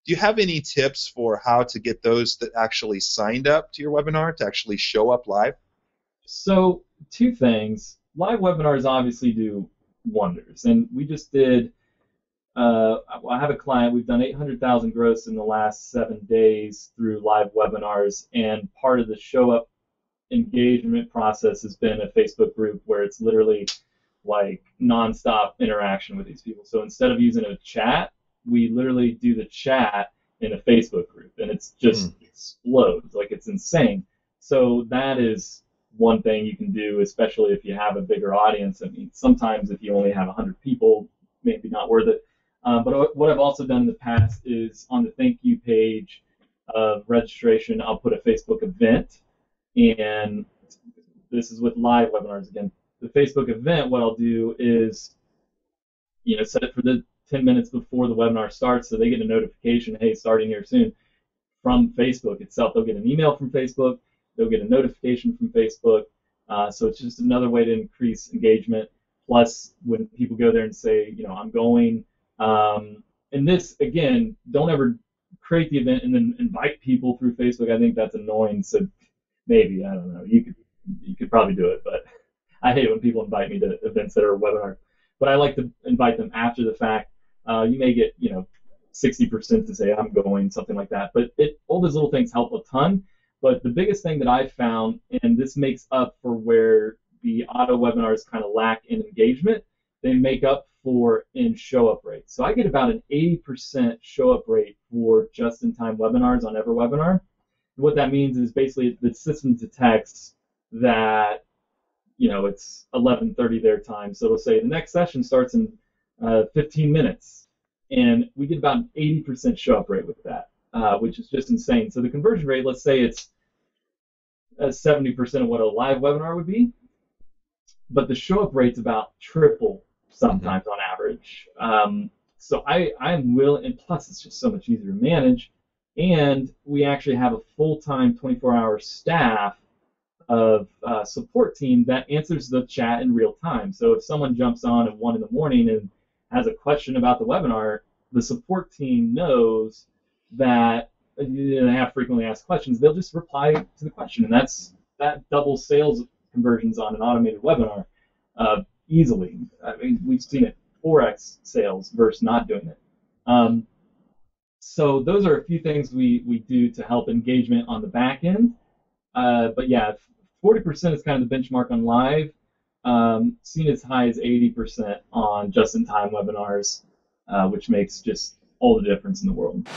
Do you have any tips for how to get those that actually signed up to your webinar to actually show up live? So two things. Live webinars obviously do wonders, and we just did. I have a client. We've done 800,000 gross in the last 7 days through live webinars, and part of the show up engagement process has been a Facebook group where it's literally like nonstop interaction with these people. So instead of using a chat, we literally do the chat in a Facebook group, and it's just explodes. Like, it's insane. So that is one thing you can do, especially if you have a bigger audience. I mean, sometimes if you only have 100 people, maybe not worth it. But what I've also done in the past is on the thank you page of registration, I'll put a Facebook event, and this is with live webinars again. The Facebook event, what I'll do is, set it for the 10 minutes before the webinar starts, so they get a notification, hey, starting here soon, from Facebook itself. They'll get an email from Facebook, they'll get a notification from Facebook, so it's just another way to increase engagement. Plus, when people go there and say, I'm going, and this, again, don't ever create the event and then invite people through Facebook. I think that's annoying, so maybe, I don't know, you could probably do it, but I hate when people invite me to events that are webinar. But I like to invite them after the fact. You may get, 60% to say I'm going, something like that. But all those little things help a ton. But the biggest thing that I've found, and this makes up for where the auto webinars kind of lack in engagement, they make up for in show-up rate. So I get about an 80% show-up rate for just-in-time webinars on EverWebinar. What that means is basically the system detects that, it's 11:30 their time. So it'll say the next session starts in 15 minutes. And we get about an 80% show-up rate with that, which is just insane. So the conversion rate, let's say it's 70% of what a live webinar would be, but the show-up rate's about triple sometimes on average. So I'm willing, and plus it's just so much easier to manage. And we actually have a full-time 24-hour staff of support team that answers the chat in real time. So if someone jumps on at 1 in the morning and has a question about the webinar, the support team knows that they have frequently asked questions. They'll just reply to the question, and that doubles sales conversions on an automated webinar easily. I mean, we've seen it 4x sales versus not doing it. So those are a few things we do to help engagement on the back end. But yeah, 40% is kind of the benchmark on live. Seen as high as 80% on just-in-time webinars, which makes just all the difference in the world.